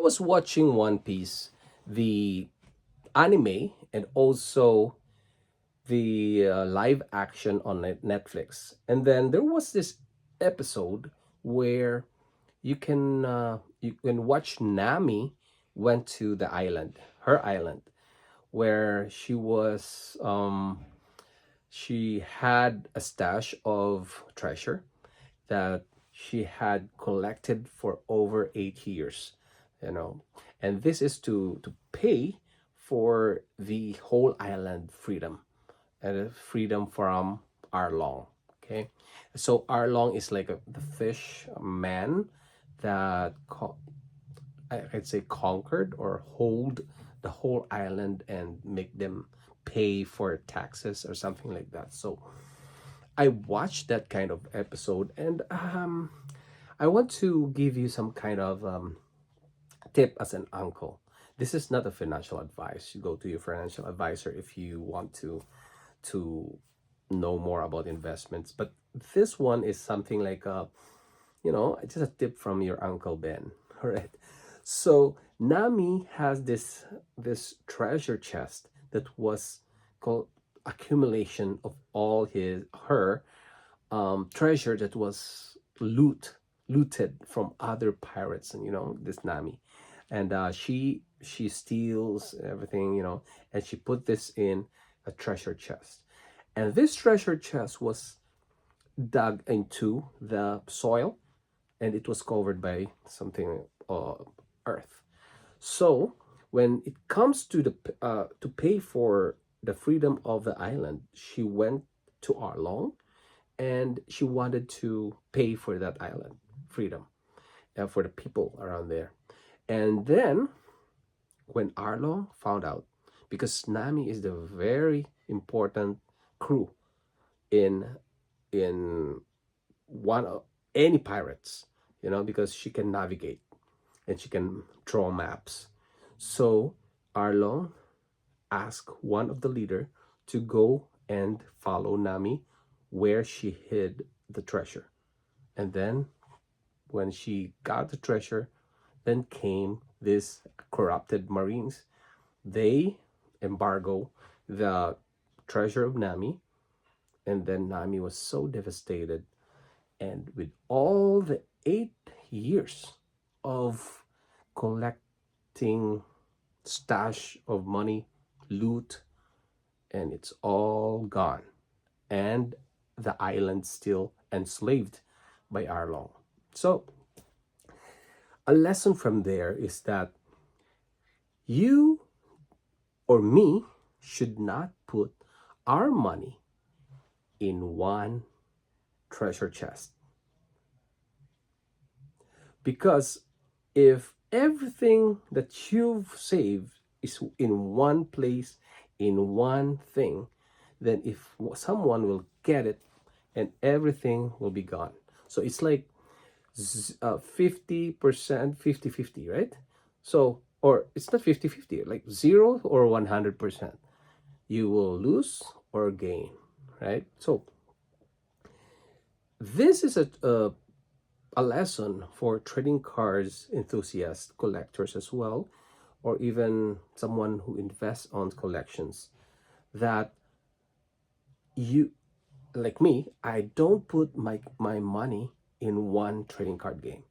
I was watching One Piece, the anime, and also the live action on Netflix. And then there was this episode where you can watch Nami went to the island, her island, where she had a stash of treasure that she had collected for over 8 years, you know, and this is to pay for the whole island freedom and freedom from Arlong. Okay, so Arlong is like the fish man that I'd say conquered or hold the whole island and make them pay for taxes or something like that. So I watched that kind of episode, and I want to give you some kind of tip as an uncle. This is not a financial advice. You go to your financial advisor if you want to know more about investments. But this one is something like just a tip from your uncle Ben. All right. So Nami has this treasure chest that was called accumulation of all his her treasure that was looted from other pirates, and this Nami, and she steals everything, and she put this in a treasure chest, and this treasure chest was dug into the soil, and it was covered by something earth. So when it comes to the to pay for the freedom of the island, she went to Arlong, and she wanted to pay for that island freedom for the people around there. And then when Arlong found out, because Nami is the very important crew in in one of any pirates, because she can navigate and she can draw maps. So Arlong asked one of the leader to go and follow Nami where she hid the treasure. And then when she got the treasure, then came these corrupted marines. They embargo the treasure of Nami, and then Nami was so devastated. And with all the 8 years of collecting stash of money, loot, and it's all gone. And the island still enslaved by Arlong. So a lesson from there is that you or me should not put our money in one treasure chest. Because if everything that you've saved is in one place, in one thing, then if someone will get it, and everything will be gone. So it's like 50%, 50-50, right? So, or it's not 50-50, like 0 or 100%. You will lose or gain, right? So this is a lesson for trading cards enthusiasts, collectors as well, or even someone who invests on collections, that you, like me, I don't put my money in one trading card game.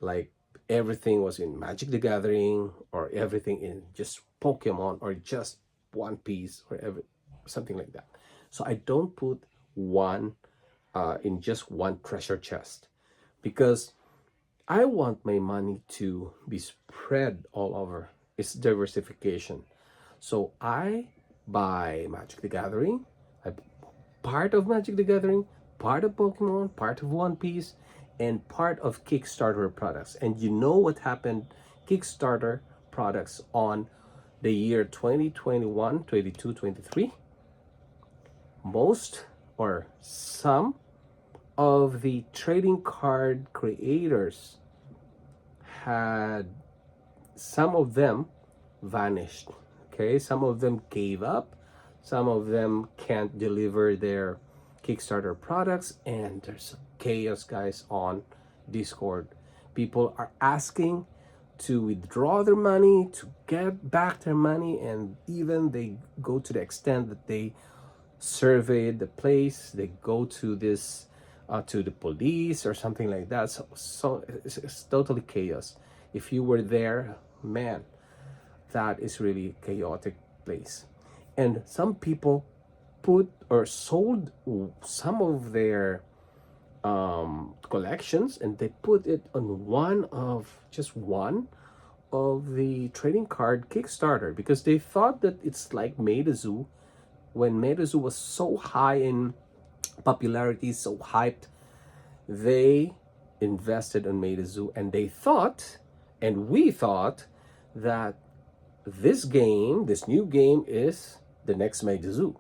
Like everything was in Magic the Gathering, or everything in just Pokemon, or just One Piece, or something like that. So I don't put one in just one treasure chest, because I want my money to be spread all over. It's diversification. So I buy Magic the Gathering, I part of Magic the Gathering, part of Pokemon, part of One Piece, and part of Kickstarter products. And you know what happened? Kickstarter products on the year 2021, 22, 23. Most or some of the trading card creators had, some of them vanished. Okay, some of them gave up, some of them can't deliver their Kickstarter products, and there's chaos, guys, on Discord. People are asking to withdraw their money, to get back their money, and even they go to the extent that they survey the place, they go to this to the police or something like that. So it's totally chaos. If you were there, man, that is really chaotic place. And some people put or sold some of their collections, and they put it on one of the trading card Kickstarter, because they thought that it's like Metazu. When Metazu was so high in popularity, so hyped, they invested on Metazu, and they thought, and we thought, that this new game is the next Metazu.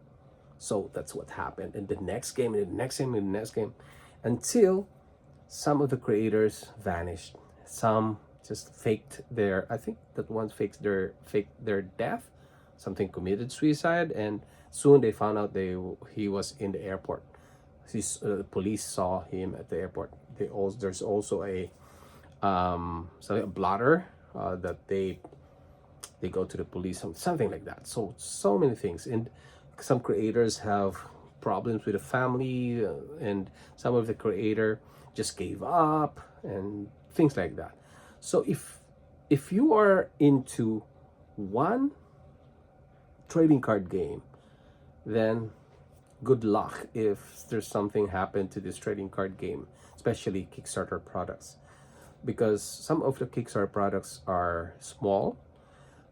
So that's what happened. And the next game, and the next game, and the next game, until some of the creators vanished. Some just faked their, I think that one faked their death, something committed suicide, and soon they found out he was in the airport. Police saw him at the airport. There's also a a blotter that they go to the police, something like that. So many things. And some creators have problems with the family, and some of the creator just gave up and things like that. So if you are into one trading card game, then good luck if there's something happened to this trading card game, especially Kickstarter products, because some of the Kickstarter products are small,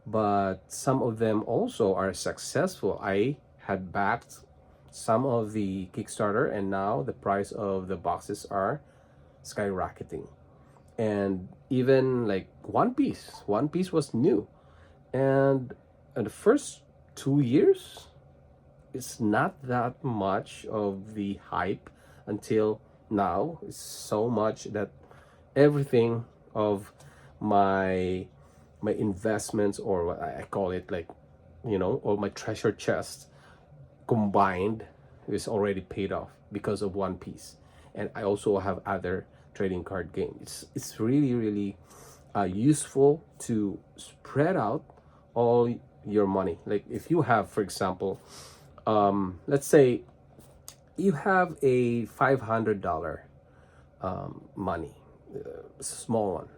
but some of them also are successful. I had backed some of the Kickstarter, and now the price of the boxes are skyrocketing. And even like One Piece was new, and in the first 2 years, it's not that much of the hype. Until now, it's so much that everything of my investments, or what I call it, like, all my treasure chest combined, is already paid off because of One Piece. And I also have other trading card games. It's really, really useful to spread out all your money. Like if you have, for example, let's say you have a $500 money, small one,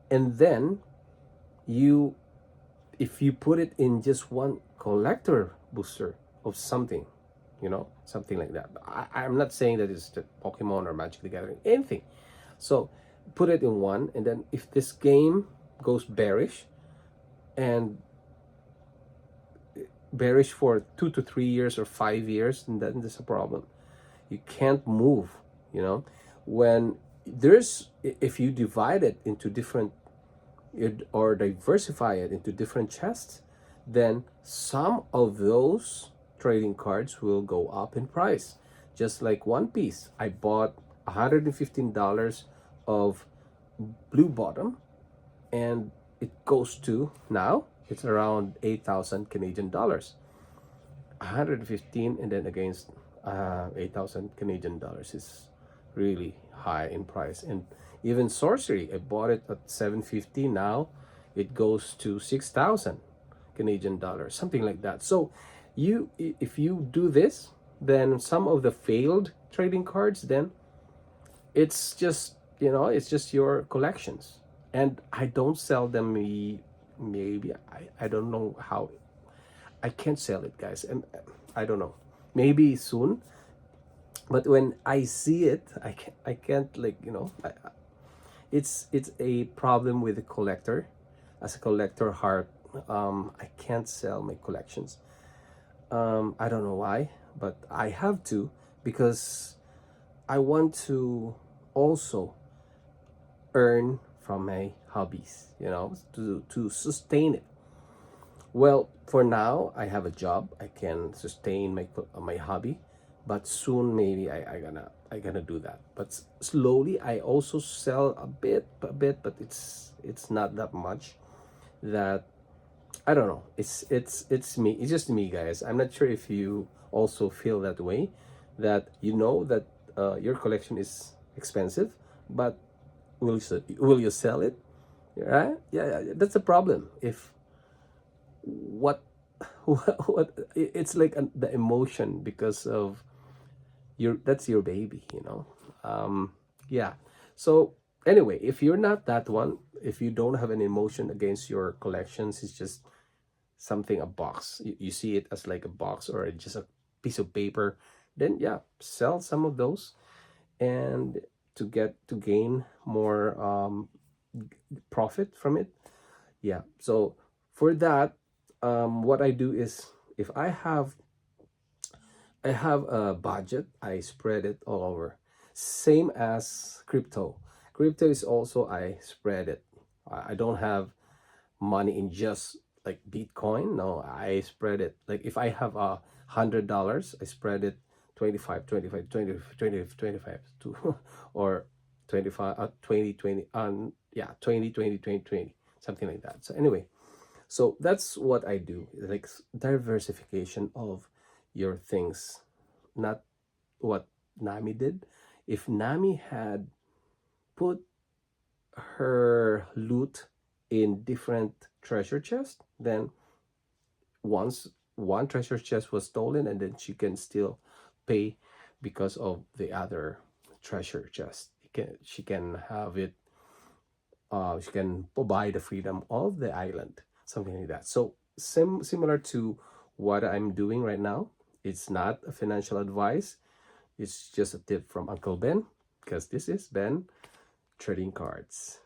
and then if you put it in just one collector booster of something, something like that. I'm not saying that it's the Pokemon or Magic the Gathering, anything. So put it in one, and then if this game goes bearish, and bearish for 2 to 3 years or 5 years, and then there's a problem. You can't move, when if you divide it into different, or diversify it into different chests, then some of those trading cards will go up in price. Just like One Piece, I bought $115 of Blue Bottom, and it goes to, now it's around 8,000 Canadian dollars. 115, and then against 8,000 Canadian dollars is really high in price. And even Sorcery, I bought it at 750, now it goes to 6,000 Canadian dollars, something like that. So if you do this, then some of the failed trading cards, then it's just your collections. And I don't sell them. Maybe I don't know how. I can't sell it, guys, and I don't know, maybe soon. But when I see it, I can't, like, it's a problem with the collector. As a collector heart, I can't sell my collections. I don't know why, but I have to, because I want to also earn from my hobbies, to sustain it. Well, for now, I have a job. I can sustain my hobby, but soon maybe I gonna do that. But slowly, I also sell a bit, but it's not that much. That I don't know. It's me. It's just me, guys. I'm not sure if you also feel that way. That that your collection is expensive, but will you sell it? right? Yeah, yeah, that's a problem. If what what it's like the emotion because of your that's your baby, you know. Yeah. So anyway, if you're not that one, if you don't have an emotion against your collections, it's just something, a box, you see it as like a box or just a piece of paper, then yeah, sell some of those, and to gain more profit from it. Yeah. So for that, what I do is, if I have a budget, I spread it all over. Same as crypto. Crypto is also, I spread it. I don't have money in just like Bitcoin. No, I spread it. Like if I have $100, I spread it 25, 25, 20, 20, 25 to or 25, 20, 20, yeah, 20, 20, 20, 20, something like that. So anyway, so that's what I do, like diversification of your things, not what Nami did. If Nami had put her loot in different treasure chests, then once one treasure chest was stolen, and then she can still pay because of the other treasure chest. She can have it, she can buy the freedom of the island, something like that. So similar to what I'm doing right now. It's not a financial advice, it's just a tip from Uncle Ben, because this is Ben Trading Cards.